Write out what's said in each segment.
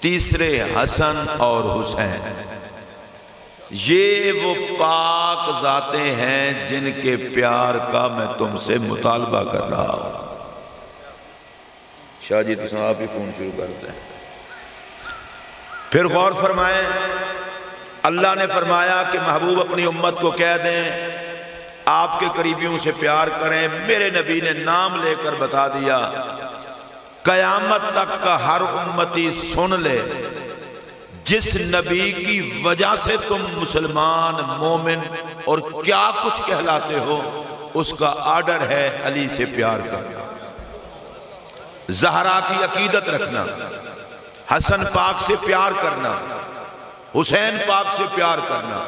تیسرے حسن اور حسین، یہ وہ پاک ذاتیں ہیں جن کے پیار کا میں تم سے مطالبہ کر رہا ہوں۔ شاہ جی تو آپ ہی فون شروع کرتے ہیں۔ پھر غور فرمائیں، اللہ نے فرمایا کہ محبوب اپنی امت کو کہہ دیں آپ کے قریبیوں سے پیار کریں۔ میرے نبی نے نام لے کر بتا دیا، قیامت تک کا ہر امتی سن لے، جس نبی کی وجہ سے تم مسلمان مومن اور کیا کچھ کہلاتے ہو، اس کا آرڈر ہے علی سے پیار کرنا، زہرا کی عقیدت رکھنا، حسن پاک سے پیار کرنا، حسین پاک سے پیار کرنا۔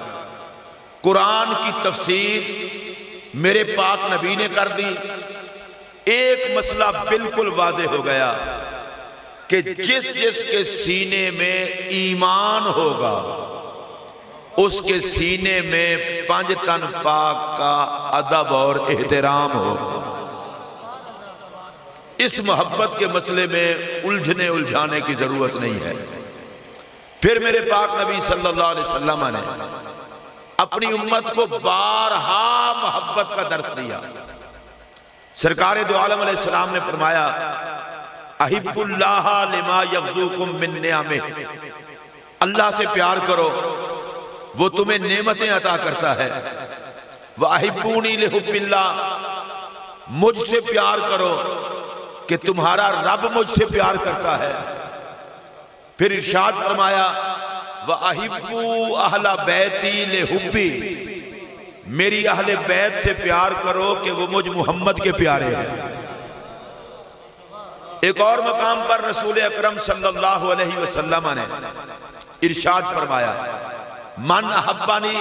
قرآن کی تفسیر میرے پاک نبی نے کر دی۔ ایک مسئلہ بالکل واضح ہو گیا کہ جس جس کے سینے میں ایمان ہوگا اس کے سینے میں پنج تن پاک کا ادب اور احترام ہوگا۔ اس محبت کے مسئلے میں الجھانے کی ضرورت نہیں ہے۔ پھر میرے پاک نبی صلی اللہ علیہ وسلم نے اپنی امت کو بارہا محبت کا درس دیا۔ سرکار دو عالم علیہ السلام نے فرمایا، احب اللہ لما یغزوکم من نعمہ، اللہ سے پیار کرو، وہ تمہیں نعمتیں عطا کرتا ہے۔ وَأَحِبُّونِي لِحُبِّ اللَّهِ، مجھ سے پیار کرو کہ تمہارا رب مجھ سے پیار کرتا ہے۔ پھر ارشاد فرمایا، وَأَحِبُّوا أَهْلَ بَيْتِي لِحُبِّي، میری اہل بیت سے پیار کرو کہ وہ مجھ محمد کے پیارے ہیں۔ ایک اور مقام پر رسول اکرم صلی اللہ علیہ وسلم نے ارشاد فرمایا، من احبانی،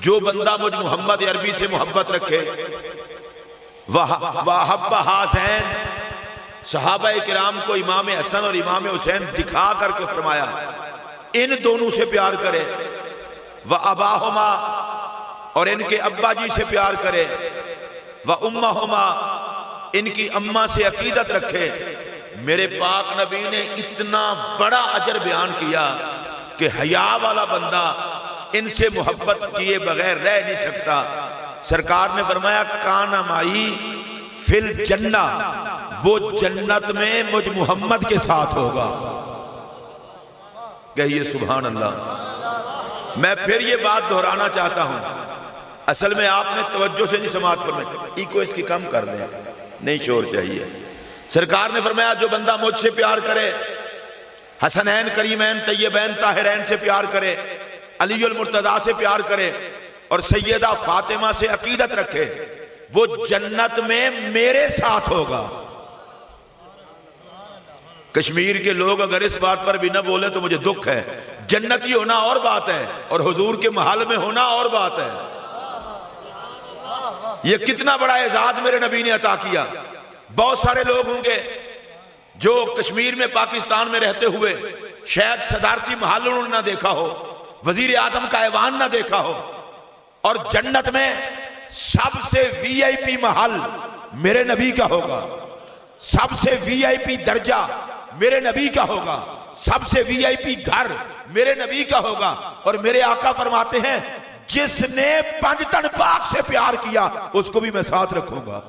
جو بندہ مجھ محمد عربی سے محبت رکھے، وَأَحَبَّ حَسَینَ، صحابہ کرام کو امام حسن اور امام حسین دکھا کر کے فرمایا ان دونوں سے پیار کرے، وَأَبَاهُمَا، اور ان کے ابا جی سے پیار کرے، وَأُمَّهُمَا، ان کی اماں سے عقیدت رکھے۔ میرے پاک نبی نے اتنا بڑا اجر بیان کیا کہ حیا والا بندہ ان سے محبت کیے بغیر رہ نہیں سکتا۔ سرکار نے فرمایا، کانا مائی فی الجنہ، وہ جنت میں مجھ محمد کے ساتھ ہوگا۔ کہیے سبحان اللہ۔ میں پھر یہ بات دہرانا چاہتا ہوں، اصل میں آپ نے توجہ سے نہیں سماعت فرمائی، ایکو اس کی کم کر دیں، نہیں شور چاہیے۔ سرکار نے فرمایا، جو بندہ مجھ سے پیار کرے، حسنین کریمین طیبین طاہرین سے پیار کرے، علی المرتضیٰ سے پیار کرے اور سیدہ فاطمہ سے عقیدت رکھے، وہ جنت میں میرے ساتھ ہوگا۔ کشمیر کے لوگ اگر اس بات پر بھی نہ بولیں تو مجھے دکھ ہے۔ جنتی ہونا اور بات ہے اور حضور کے محل میں ہونا اور بات ہے۔ یہ کتنا بڑا اعزاز میرے نبی نے عطا کیا۔ بہت سارے لوگ ہوں گے جو کشمیر میں پاکستان میں رہتے ہوئے شاید صدارتی محل انہوں نے نہ دیکھا ہو، وزیر اعظم کا ایوان نہ دیکھا ہو، اور جنت میں سب سے وی آئی پی محل میرے نبی کا ہوگا، سب سے وی آئی پی درجہ میرے نبی کا ہوگا، سب سے وی آئی پی گھر میرے نبی کا ہوگا۔ اور میرے آقا فرماتے ہیں، جس نے پنج تن پاک سے پیار کیا اس کو بھی میں ساتھ رکھوں گا۔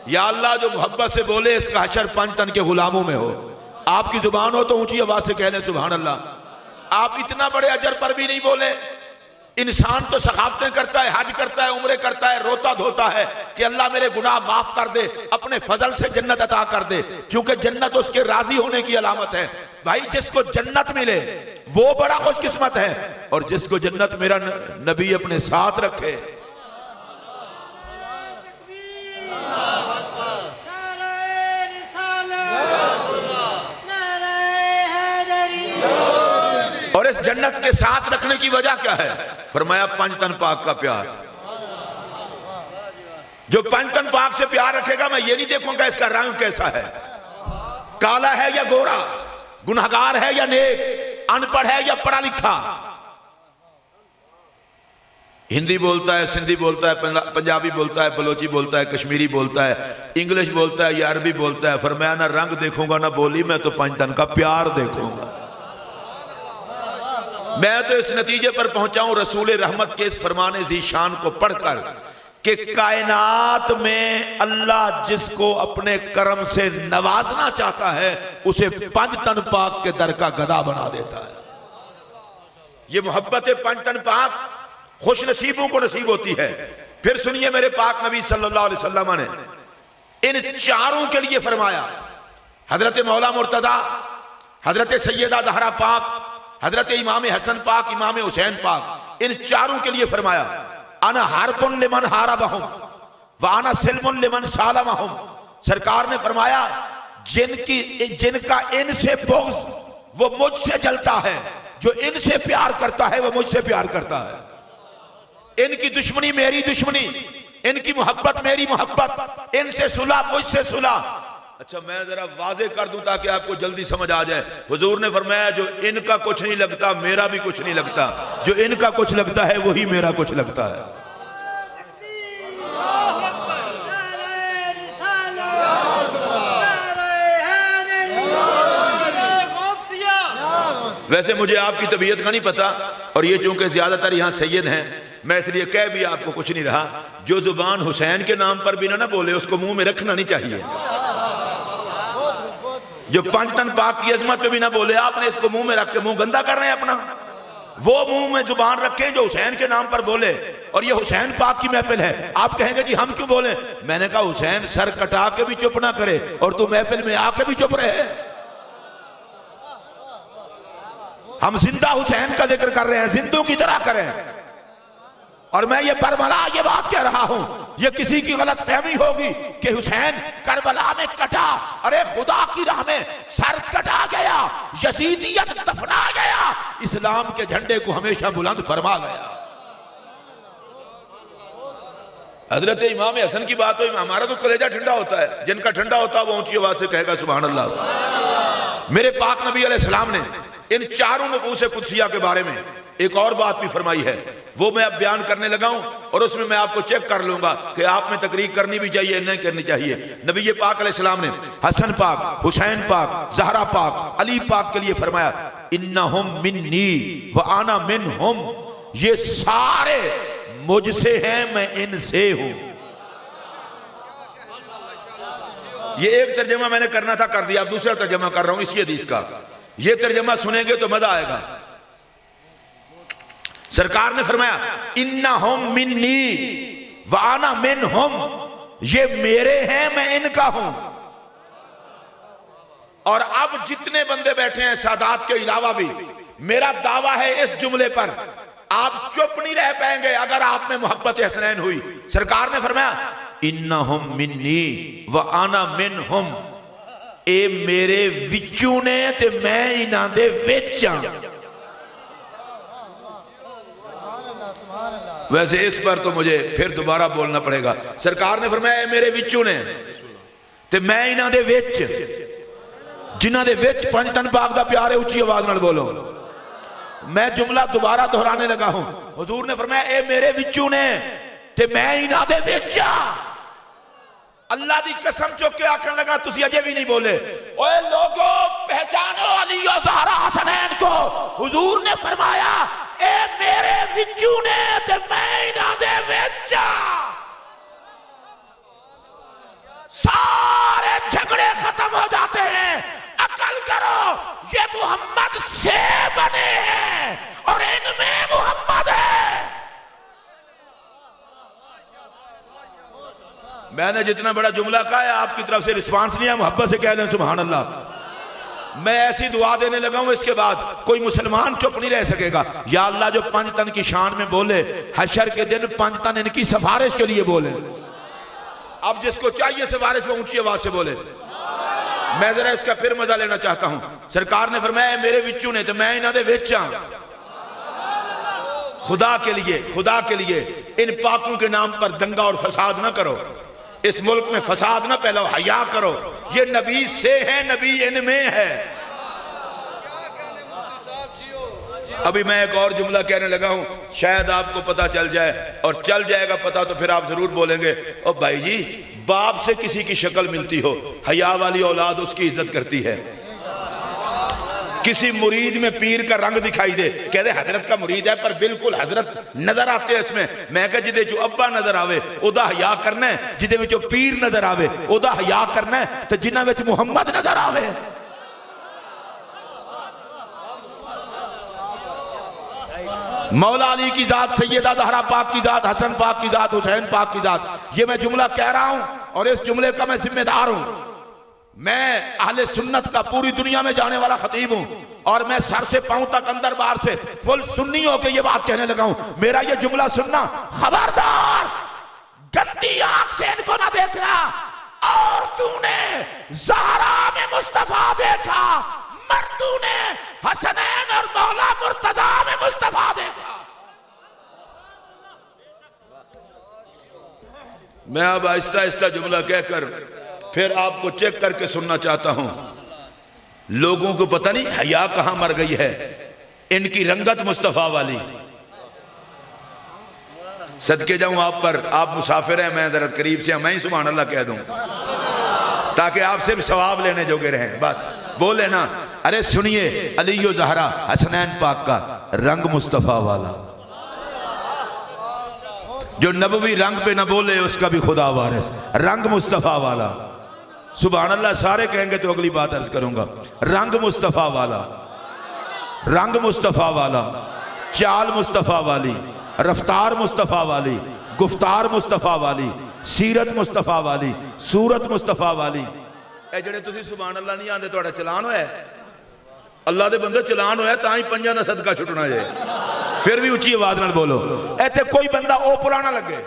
یا اللہ، جو محبت سے بولے اس کا حشر پنج تن کے غلاموں میں ہو۔ آپ کی زبان ہو تو اونچی آواز سے کہہ لیں سبحان اللہ۔ آپ اتنا بڑے اجر پر بھی نہیں بولے۔ انسان تو ثقافتیں کرتا ہے، حج کرتا ہے، عمرے کرتا ہے، روتا دھوتا ہے کہ اللہ میرے گناہ معاف کر دے، اپنے فضل سے جنت عطا کر دے، کیونکہ جنت اس کے راضی ہونے کی علامت ہے۔ بھائی، جس کو جنت ملے وہ بڑا خوش قسمت ہے، اور جس کو جنت میرا نبی اپنے ساتھ رکھے۔ اور اس جنت کے ساتھ رکھنے کی وجہ کیا ہے؟ فرمایا پنج تن پاک کا پیار۔ جو پنج تن پاک سے پیار رکھے گا، میں یہ نہیں دیکھوں گا اس کا رنگ کیسا ہے، کالا ہے یا گورا، گنہگار ہے یا نیک، ان پڑھ ہے یا پڑھا لکھا۔ ہندی بولتا ہے، سندھی بولتا ہے، پنجابی بولتا ہے، بلوچی بولتا ہے، کشمیری بولتا ہے، انگلش بولتا ہے یا عربی بولتا ہے۔ فرمایا نہ رنگ دیکھوں گا نہ بولی، میں تو پنج تن کا پیار دیکھوں گا۔ میں تو اس نتیجے پر پہنچا ہوں رسول رحمت کے اس فرمان ذیشان کو پڑھ کر کہ کائنات میں اللہ جس کو اپنے کرم سے نوازنا چاہتا ہے اسے پنج تن پاک کے در کا گدا بنا دیتا ہے۔ یہ محبت پنج تن پاک خوش نصیبوں کو نصیب ہوتی ہے۔ پھر سنیے میرے پاک نبی صلی اللہ علیہ وسلم نے ان چاروں کے لیے فرمایا، حضرت مولا مرتضی، حضرت سیدہ زہرا پاک، حضرت امام حسن پاک، امام حسین پاک، ان چاروں کے لیے فرمایا انا حرب لمن حاربہم وانا سلم لمن سالمہم۔ سرکار نے فرمایا جن کا ان سے بغض وہ مجھ سے جلتا ہے، جو ان سے پیار کرتا ہے وہ مجھ سے پیار کرتا ہے۔ ان کی دشمنی میری دشمنی، ان کی محبت میری محبت، ان سے صلح مجھ سے صلح۔ اچھا میں ذرا واضح کر دوں تاکہ آپ کو جلدی سمجھ آ جائے۔ حضور نے فرمایا جو ان کا کچھ نہیں لگتا میرا بھی کچھ نہیں لگتا، جو ان کا کچھ لگتا ہے وہی میرا کچھ لگتا ہے۔ ویسے مجھے آپ کی طبیعت کا نہیں پتا، اور یہ چونکہ زیادہ تر یہاں سید ہیں میں اس لیے کہہ بھی آپ کو کچھ نہیں رہا، جو زبان حسین کے نام پر بھی نہ بولے اس کو منہ میں رکھنا نہیں چاہیے۔ جو پنج تن پاک کی عظمت پہ بھی نہ بولے آپ نے اس کو منہ میں رکھ کے منہ گندا کر رہے ہیں اپنا۔ وہ منہ میں زبان رکھیں جو حسین کے نام پر بولے، اور یہ حسین پاک کی محفل ہے۔ آپ کہیں گے جی ہم کیوں بولیں؟ میں نے کہا حسین سر کٹا کے بھی چپ نہ کرے اور تو محفل میں آ کے بھی چپ رہے۔ ہم زندہ حسین کا ذکر کر رہے ہیں، زندوں کی طرح کریں۔ اور میں یہ برملا یہ بات کہہ رہا ہوں، یہ کسی کی غلط فہمی ہوگی کہ حسین کربلا میں کٹا، ارے خدا کی راہ میں سر کٹا گیا، یزیدیت دفنا گیا، اسلام کے جھنڈے کو ہمیشہ بلند فرما گیا۔ حضرت امام حسن کی بات ہوئی، ہمارا تو کلیجہ ٹھنڈا ہوتا ہے، جن کا ٹھنڈا ہوتا ہے وہ اونچی آواز سے کہے گا سبحان اللہ۔ میرے پاک نبی علیہ السلام نے ان چاروں نفوس قدسیہ کے بارے میں ایک اور بات بھی فرمائی ہے، وہ میں اب بیان کرنے لگا ہوں، اور اس میں آپ کو چیک کر لوں گا کہ آپ میں تقریر کرنی بھی چاہیے نہیں کرنی چاہیے۔ نبی پاک علیہ السلام نے حسن پاک، حسین پاک، زہرا پاک، علی پاک کے لیے فرمایا انہم منی وانا منہم، یہ سارے مجھ سے ہیں میں ان سے ہوں۔ یہ ایک ترجمہ میں نے کرنا تھا کر دیا، اب دوسرا ترجمہ کر رہا ہوں اسی حدیث کا۔ یہ ترجمہ سنیں گے تو مزہ آئے گا۔ سرکار نے فرمایا انہم منی وانا منہم، یہ میرے ہیں میں ان کا ہوں۔ اور اب جتنے بندے بیٹھے ہیں سادات کے علاوہ بھی، میرا دعویٰ ہے اس جملے پر آپ چپ نہیں رہ پائیں گے اگر آپ میں محبت حسنین ہوئی۔ سرکار نے فرمایا انہم منی وانا منہم، اے میرے وچوں نے تے میں انہاں دے وچ ہاں۔ ویسے اس پر تو مجھے پھر دوبارہ بولنا پڑے گا۔ سرکار نے فرمایا اے میرے وچوں نے تے میں انہاں دے وچ، جنہاں دے وچ پنج تن پاک دا پیار ہے، اونچی آواز نال بولو۔ میں جملہ دوبارہ دہرانے لگا ہوں، حضور نے فرمایا اے میرے وچوں نے تے میں انہاں دے وچ ہاں۔ اللہ دی قسم چوک کے آکھن لگا تسی اجے بھی نہیں بولے، اوے لوگو پہچانو علی و زہرا حسنین کو۔ حضور نے فرمایا اے میرے وچوں نے تے میں انہاں دے وچ ہاں۔ سارے جھگڑے ختم ہو جاتے ہیں۔ عقل کرو، یہ محمد سے بنے ہیں اور ان میں محمد ہے۔ میں نے جتنا بڑا جملہ کہا ہے آپ کی طرف سے رسپانس نہیں ہے، محبت سے کہہ لیں سبحان اللہ۔ میں ایسی دعا دینے لگا ہوں اس کے بعد کوئی مسلمان چپ نہیں رہ سکے گا۔ یا اللہ جو پنج تن کی شان میں بولے، حشر کے دن پنج تن ان کی سفارش کے لیے بولے۔ اب جس کو چاہیے سفارش وہ اونچی آواز سے بولے۔ میں ذرا اس کا پھر مزہ لینا چاہتا ہوں۔ سرکار نے فرمایا میرے وچوں نے تو میں انہاں دے وچ ہاں۔ خدا کے لیے ان پاکوں کے نام پر دنگا اور فساد نہ کرو، اس ملک میں فساد نہ پھیلاؤ، حیا کرو۔ یہ نبی سے ہے، نبی ان میں ہے۔ ابھی میں ایک اور جملہ کہنے لگا ہوں، شاید آپ کو پتہ چل جائے، اور چل جائے گا پتہ تو پھر آپ ضرور بولیں گے او بھائی جی، باپ سے کسی کی شکل ملتی ہو، حیا والی اولاد اس کی عزت کرتی ہے۔ کسی مرید میں پیر کا رنگ دکھائی دے، کہتے حضرت کا مرید ہے پر بالکل حضرت نظر آتے ہیں اس میں کہا جدے جو ابا نظر آوے اودا حیا کرنا ہے، جدے میں جو پیر نظر آوے اودا حیا کرنا ہے، تو جنہ میں محمد نظر آوے۔ مولا علی کی ذات، سیدہ زہرا پاک کی ذات، حسن پاک کی ذات، حسین پاک کی ذات، یہ میں جملہ کہہ رہا ہوں اور اس جملے کا میں ذمہ دار ہوں۔ میں اہل سنت کا پوری دنیا میں جانے والا خطیب ہوں، اور میں سر سے پاؤں تک اندر باہر سے فل سنی ہو کے یہ بات کہنے لگا ہوں، میرا یہ جملہ سننا، خبردار گندی آنکھ سے ان کو نہ دیکھنا، اور تو نے زہرا میں مصطفیٰ دیکھا، مردوں نے حسنین اور مولا مرتضیٰ میں مصطفیٰ دیکھا۔ میں اب آہستہ آہستہ جملہ کہہ کر پھر آپ کو چیک کر کے سننا چاہتا ہوں۔ لوگوں کو پتہ نہیں حیا کہاں مر گئی ہے، ان کی رنگت مصطفیٰ والی۔ صدقے جاؤں آپ پر، آپ مسافر ہیں، میں ذرا قریب سے میں ہی سبحان اللہ کہہ دوں تاکہ آپ سے بھی ثواب لینے جوگے رہیں، بس بولے نا، ارے سنیے، علی و زہرا حسنین پاک کا رنگ مصطفیٰ والا، جو نبوی رنگ پہ نہ بولے اس کا بھی خدا وارث، رنگ مصطفیٰ والا۔ سبحان اللہ سارے کہیں گے تو اگلی بات عرض کروں گا، رنگ مصطفیٰ والا، رنگ مصطفیٰ والا، چال مصطفیٰ والی، رفتار مصطفیٰ والی، گفتار مصطفیٰ والی، سیرت مصطفیٰ والی، صورت مصطفیٰ والی۔ اے جڑے تسی سبحان اللہ نہیں آندے توڑا چلان ہوئے، اللہ دے بندے چلان ہوئے تاں ہی پنجاں دا صدقہ چھٹنا جائے، پھر بھی اچھی آواز نہ بولو، ایتھے کوئی بندہ او پرانا لگے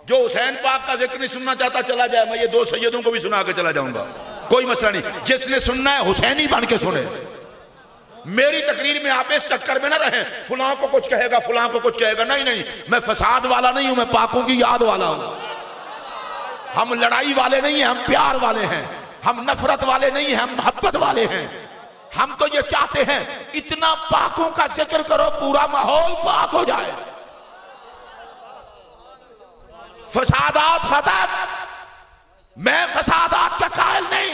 جو حسین پاک کا ذکر نہیں سننا چاہتا چلا جائے، میں یہ دو سیدوں کو بھی سنا کے چلا جاؤں گا، کوئی مسئلہ نہیں، جس نے سننا ہے حسینی بن کے سنے۔ میری تقریر میں آپ اس چکر میں نہ رہیں فلاں کو کچھ کہے گا فلاں کو کچھ کہے گا، نہیں نہیں، میں فساد والا نہیں ہوں، میں پاکوں کی یاد والا ہوں۔ ہم لڑائی والے نہیں ہیں، ہم پیار والے ہیں، ہم نفرت والے نہیں ہیں، ہم محبت والے ہیں۔ ہم تو یہ چاہتے ہیں اتنا پاکوں کا ذکر کرو پورا ماحول پاک ہو جائے، فسادات ختم۔ میں فسادات کا قائل نہیں،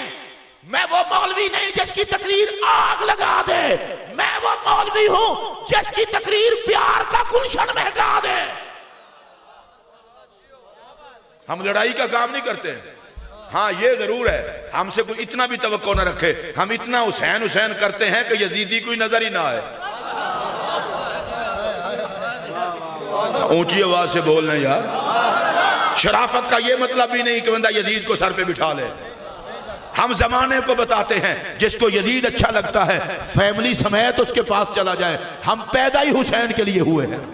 میں وہ مولوی نہیں جس کی تقریر آگ لگا دے، میں وہ مولوی ہوں جس کی تقریر پیار کا گلشن مہکا دے۔ ہم لڑائی کا کام نہیں کرتے، ہاں یہ ضرور ہے ہم سے کوئی اتنا بھی توقع نہ رکھے، ہم اتنا حسین حسین کرتے ہیں کہ یزیدی کوئی نظر ہی نہ آئے۔ اونچی آواز سے بولنا یار، شرافت کا یہ مطلب بھی نہیں کہ بندہ یزید کو سر پہ بٹھا لے۔ ہم زمانے کو بتاتے ہیں جس کو یزید اچھا لگتا ہے فیملی سمیت اس کے پاس چلا جائے، ہم پیدا ہی حسین کے لیے ہوئے ہیں،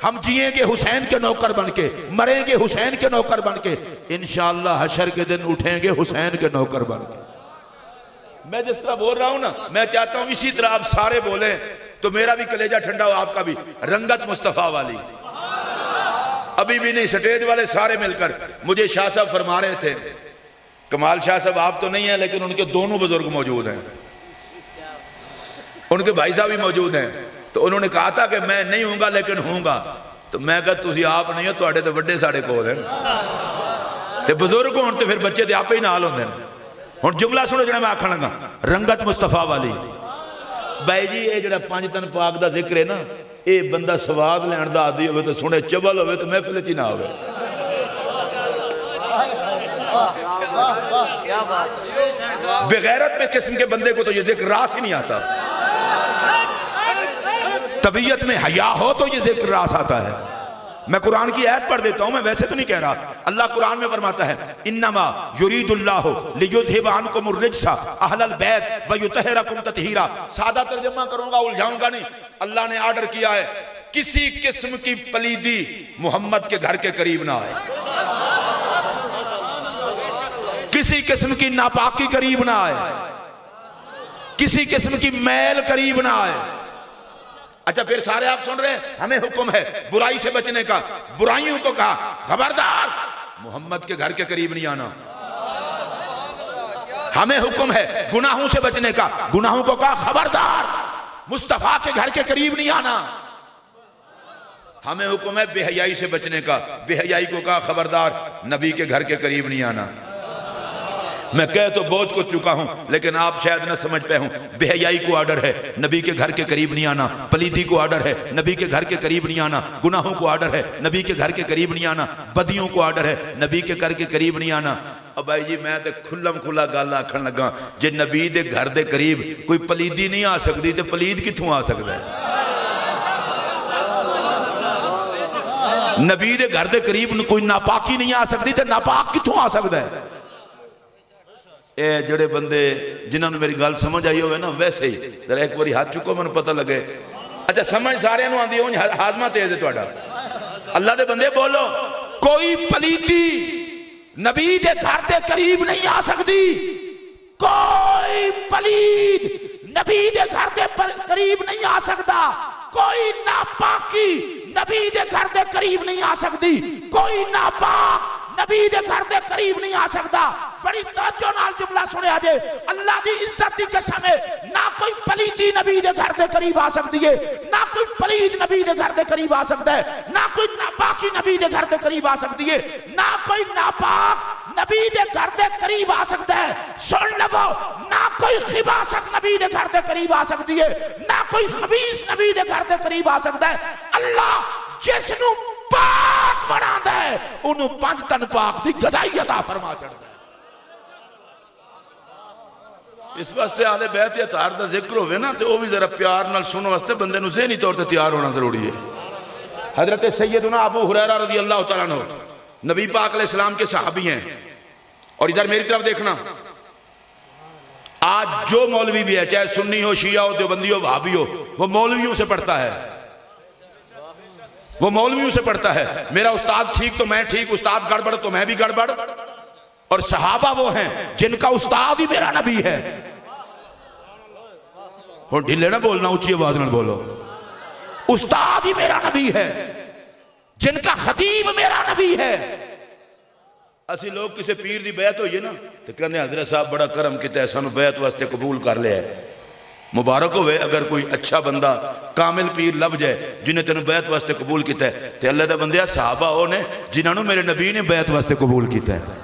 ہم جئیں گے حسین کے نوکر بن کے، مریں گے حسین کے نوکر بن کے، انشاءاللہ حشر کے دن اٹھیں گے حسین کے نوکر بن کے۔ میں جس طرح بول رہا ہوں نا، میں چاہتا ہوں اسی طرح آپ سارے بولیں تو میرا بھی کلیجہ ٹھنڈا ہو، آپ کا بھی، رنگت مصطفیٰ والی۔ ابھی بھی نہیں، سٹیج والے سارے مل کر مجھے شاہ صاحب فرما رہے تھے، کمال شاہ صاحب آپ تو نہیں ہیں لیکن ان کے دونوں بزرگ موجود ہیں، ان کے بھائی صاحب بھی موجود ہیں، تو انہوں نے کہا تھا کہ میں نہیں ہوں گا لیکن ہوں گا، تو میں کہا تُسی آپ نہیں ہو تواڈے تے وڈے ساڑے کول ہیں، تے بزرگ ہون تے پھر بچے تے آپ ہی نال ہوندے ہیں۔ ہن جملہ سنو جڑا میں آکھن لگا، رنگت مصطفیٰ والی۔ بھائی جی یہ جڑا پانچ تن پاک دا ذکر ہے نا، اے بندہ سواد لین دا عادی ہوئے تو سنے، چبل ہوئے تو محفل چ نہ ہوئے۔ بغیرت میں قسم کے بندے کو تو یہ ذکر راس ہی نہیں آتا، طبیعت میں حیا ہو تو یہ ذکر راس آتا ہے۔ میں قرآن کی آیت پڑھ دیتا ہوں، میں ویسے تو نہیں کہہ رہا، اللہ قرآن میں فرماتا ہے انما یرید اللہ لیذھب عنکم الرجس اہل البیت ویطہرکم تطہیرا۔ سادہ ترجمہ کروں گا، الجھاؤں گا نہیں، اللہ نے آرڈر کیا ہے کسی قسم کی پلیدی محمد کے گھر کے قریب نہ آئے، کسی قسم کی ناپاکی قریب نہ آئے، کسی قسم کی میل قریب نہ آئے۔ اچھا پھر سارے آپ سن رہے ہیں، ہمیں حکم ہے برائی سے بچنے کا، برائیوں کو کہا خبردار محمد کے گھر کے قریب نہیں آنا۔ ہمیں حکم ہے گناہوں سے بچنے کا، گناہوں کو کہا خبردار مصطفیٰ کے گھر کے قریب نہیں آنا۔ ہمیں حکم ہے بے حیائی سے بچنے کا، بے حیائی کو کہا خبردار نبی کے گھر کے قریب نہیں آنا۔ میں کہہ تو بہت کچھ چکا ہوں لیکن آپ شاید نہ سمجھ پہ ہوں۔ بے حیائی کو آرڈر ہے نبی کے گھر کے قریب نہیں آنا، پلیدی کو آرڈر ہے نبی کے گھر کے قریب نہیں آنا، گناہوں کو آرڈر ہے نبی کے گھر کے قریب نہیں آنا، بدیوں کو آرڈر ہے نبی کے گھر کے قریب نہیں آنا۔ اب بھائی جی میں تے کھلم کھلا گل آکھن لگا جے نبی دے گھر دے قریب کوئی پلیدی نہیں آ سکتی تے پلید کتھوں آ سکتا ہے؟ نبی دے گھر دے قریب کوئی ناپاکی نہیں آ سکتی تے ناپاک کتھوں آ سکتا ہے؟ اے جڑے بندے جنہوں نے میری گل سمجھ آئی ہوئے نا ویسے ہی ذرا ایک باری ہاتھ چکو میں پتہ لگے۔ اچھا سمجھ سارے نو آندی ہوں ہاضمہ تیز ہے تہاڈا۔ اللہ دے بندے بولو کوئی پلیتی نبی دے گھر دے قریب نہیں آ سکتی، کوئی پلید نبی دے گھر دے قریب نہیں آ سکتا، کوئی ناپاکی نبی دے گھر دے قریب نہیں آ سکتی، کوئی ناپاک نبی دے گھر دے قریب نہیں آ سکتا۔ بڑی توجہ نال جملہ سنیا جے، اللہ دی عزت دی قسم ہے نہ کوئی پلیتی نبی دے گھر دے قریب آ سکتی ہے، نہ کوئی پلید نبی دے گھر دے قریب آ سکتا ہے، نہ کوئی ناپاکی نبی دے گھر دے قریب آ سکتی ہے، نہ کوئی ناپاک نبی دے گھر دے قریب آ سکتا ہے۔ سن لگو نہ کوئی خباثت نبی دے گھر دے قریب آ سکتی ہے، نہ کوئی خبیث نبی دے گھر دے قریب آ سکتا ہے۔ اللہ جس نو پاک بنا ہے انہوں 5 تن پاک دی گدائی عطا فرما چڑھتا ہے۔ اس واسطے آلے بیت اطہار دا ذکر ہوئے نا تو وہ بھی ذرا پیار نال سنو واسطے بندے نو ذہنی طور تے تیار ہونا ضروری ہے۔ حضرت سیدنا ابو ہریرہ رضی اللہ تعالیٰ عنہ نبی پاک علیہ السلام کے صحابی ہیں، اور ادھر میری طرف دیکھنا، آج جو مولوی بھی ہے چاہے سنی ہو شیعہ ہو دیوبندی ہو وہابی ہو وہ مولویوں سے پڑھتا ہے، وہ مولویوں سے پڑھتا ہے۔ میرا استاد ٹھیک تو میں ٹھیک، استاد گڑبڑ تو میں بھی گڑبڑ، اور صحابہ وہ ہیں جن کا استاد ہی میرا نبی ہے۔ اور ڈھلے نہ بولنا، اونچی آواز نہ بولو، استاد ہی میرا نبی ہے، جن کا خطیب میرا نبی ہے۔ اسی لوگ کسی پیر دی بیعت ہوئی ہے نا تو کہنے حضرت صاحب بڑا کرم کیتا ہے سانو بیعت واسطے قبول کر لے ہے۔ مبارک ہوئے اگر کوئی اچھا بندہ کامل پیر لب جائے جنہیں تینوں بیعت واسطے قبول کیتا ہے، تو اللہ دا بندیا صحابہ ہو نے جنہوں نے میرے نبی نے بیعت واسطے قبول کیتا ہے۔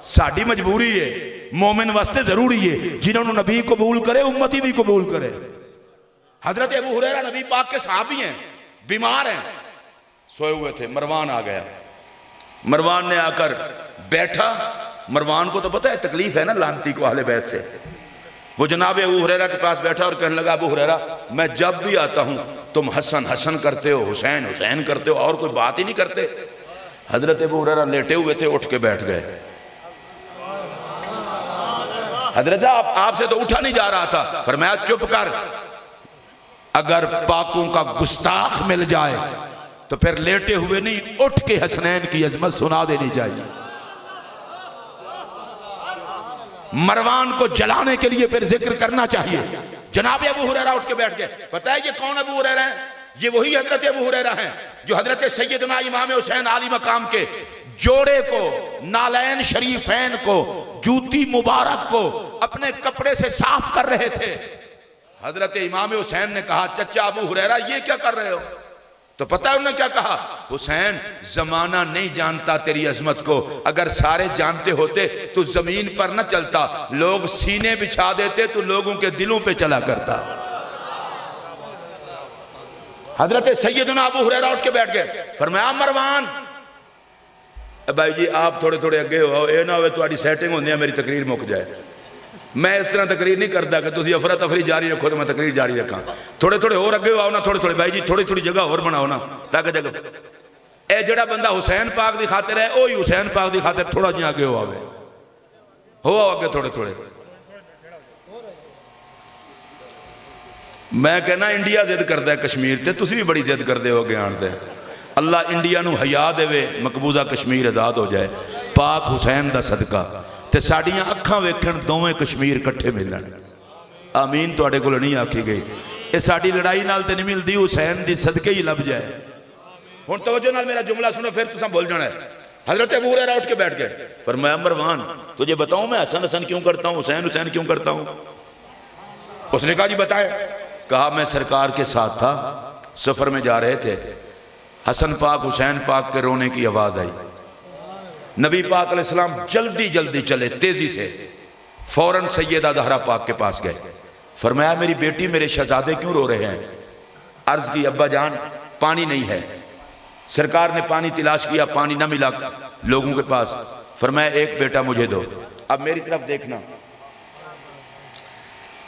ساڑھی مجبوری ہے، مومن واسطے ضروری ہے، جنہوں نے نبی قبول کرے امتی بھی قبول کرے۔ حضرت ابو ہریرہ نبی پاک کے صحابی ہیں، بیمار ہیں، سوئے ہوئے تھے، مروان آ گیا۔ مروان نے آ کر بیٹھا، مروان کو تو پتہ ہے تکلیف ہے نا لانتی کو اہل بیت سے، وہ جناب ابو ہریرہ کے پاس بیٹھا اور کہنے لگا ابو ہریرہ میں جب بھی آتا ہوں تم حسن حسن کرتے ہو، حسین حسین کرتے ہو، اور کوئی بات ہی نہیں کرتے۔ حضرت ابو ہریرہ لیٹے ہوئے تھے، اٹھ کے بیٹھ گئے۔ حضرت آپ سے تو اٹھا نہیں جا رہا تھا، فرمایا چپ کر، اگر پاکوں کا گستاخ مل جائے تو پھر لیٹے ہوئے نہیں اٹھ کے حسنین کی عظمت سنا دینی چاہیے۔ مروان کو جلانے کے لیے پھر ذکر کرنا چاہیے۔ جناب ابو ہریرہ اٹھ کے بیٹھ گئے۔ پتہ ہے یہ کون ابو ہریرہ ہیں؟ یہ وہی حضرت ابو ہریرہ ہیں جو حضرت سیدنا امام حسین عالی مقام کے جوڑے کو، نالین شریفین کو، جوتی مبارک کو اپنے کپڑے سے صاف کر رہے تھے۔ حضرت امام حسین نے کہا چچا ابو ہریرہ یہ کیا کر رہے ہو؟ تو پتہ ہے انہوں نے کیا کہا؟ حسین زمانہ نہیں جانتا تیری عظمت کو، اگر سارے جانتے ہوتے تو زمین پر نہ چلتا، لوگ سینے بچھا دیتے تو لوگوں کے دلوں پہ چلا کرتا۔ حضرت سیدنا ابو ہریرہ اٹھ کے بیٹھ گئے، فرمایا مروان بھائی جی آپ تھوڑے تھوڑے اگے ہو، اے نہ ہوئے تہاڈی سیٹنگ ہوندی ہے میری تقریر مک جائے۔ میں اس طرح تقریر نہیں کرتا کہ تسی افراتفری جاری رکھو تو میں تقریر جاری رکھاں، تھوڑے تھوڑے اور اگے ہو نا، تھوڑے تھوڑے بھائی جی تھوڑی تھوڑی جگہ اور بناؤ نا تاکہ جگہ اے جڑا بندہ حسین پاک دی خاطر ہے اوہی حسین پاک دی خاطر تھوڑا جہاں اگے ہو آوے، ہو آگے تھوڑے تھوڑے۔ میں کہنا انڈیا زد کردا ہے کشمیر تے، تسی بھی بڑی زد کردے ہو اگے آن تے۔ اللہ انڈیا نو حیا دے وے، مقبوضہ کشمیر آزاد ہو جائے پاک حسین دا صدقہ، تے ساڑیاں اکھاں ویکھن دوویں کشمیر کٹھے ملن۔ آمین تواڈے کول نہیں آکھی گئی، اے ساڑی لڑائی نال تے نہیں ملدی، حسین دی صدقے ہی لب جائے۔ ہن توجہ نال میرا جملہ سنو پھر تساں بول جانا ہے۔ حضرت ابو ہریرہ اٹھ کے بیٹھ گئے، فرمایا مروان تجھے بتاؤں میں حسن حسن کیوں کرتا ہوں، حسین حسین کیوں کرتا ہوں؟ اس نے کہا جی بتائے. کہا میں سرکار کے ساتھ تھا, سفر میں جا رہے تھے, حسن پاک حسین پاک کے رونے کی آواز آئی. نبی پاک علیہ السلام جلدی جلدی چلے, تیزی سے, فوراً سیدہ زہرا پاک کے پاس گئے. فرمایا میری بیٹی میرے شہزادے کیوں رو رہے ہیں؟ عرض کی ابا جان پانی نہیں ہے. سرکار نے پانی تلاش کیا, پانی نہ ملا لوگوں کے پاس. فرمایا ایک بیٹا مجھے دو. اب میری طرف دیکھنا,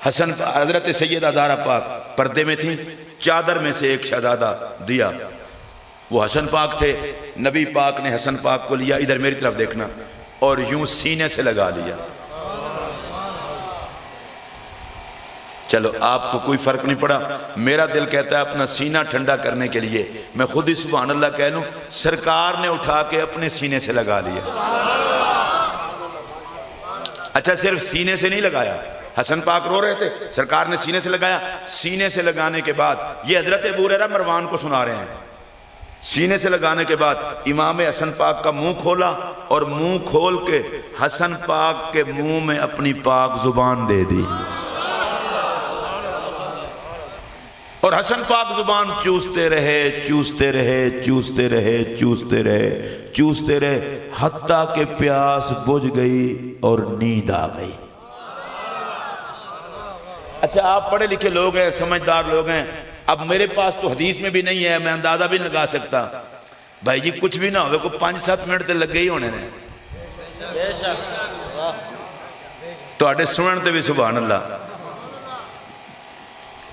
حسن حضرت سیدہ زہرا پاک پردے میں تھیں, چادر میں سے ایک شہزادہ دیا, وہ حسن پاک تھے. نبی پاک نے حسن پاک کو لیا, ادھر میری طرف دیکھنا, اور یوں سینے سے لگا لیا. چلو آپ کو کوئی فرق نہیں پڑا, میرا دل کہتا ہے اپنا سینہ ٹھنڈا کرنے کے لیے میں خود ہی سبحان اللہ کہہ لوں, سرکار نے اٹھا کے اپنے سینے سے لگا لیا. اچھا صرف سینے سے نہیں لگایا, حسن پاک رو رہے تھے, سرکار نے سینے سے لگایا. سینے سے لگانے کے بعد یہ حضرت ابو ہریرہ مروان کو سنا رہے ہیں. سینے سے لگانے کے بعد امام حسن پاک کا منہ کھولا, اور منہ کھول کے حسن پاک کے منہ میں اپنی پاک زبان دے دی, اور حسن پاک زبان چوستے رہے چوستے رہے چوستے رہے چوستے رہے چوستے رہے, حتیٰ کہ پیاس بجھ گئی اور نیند آ گئی. اچھا آپ پڑھے لکھے لوگ ہیں, سمجھدار لوگ ہیں, اب میرے پاس تو حدیث میں بھی نہیں ہے, میں اندازہ بھی لگا سکتا. بھائی جی کچھ بھی نہ ہوئے, کو 5-7 منٹ تے لگ گئی ہونے نے. تو اڈے سنن تے بھی سبحان اللہ.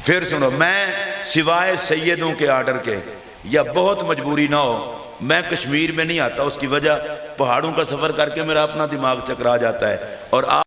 پھر سنو, میں سوائے سیدوں کے آرڈر کے یا بہت مجبوری نہ ہو میں کشمیر میں نہیں آتا. اس کی وجہ پہاڑوں کا سفر کر کے میرا اپنا دماغ چکرا جاتا ہے, اور آپ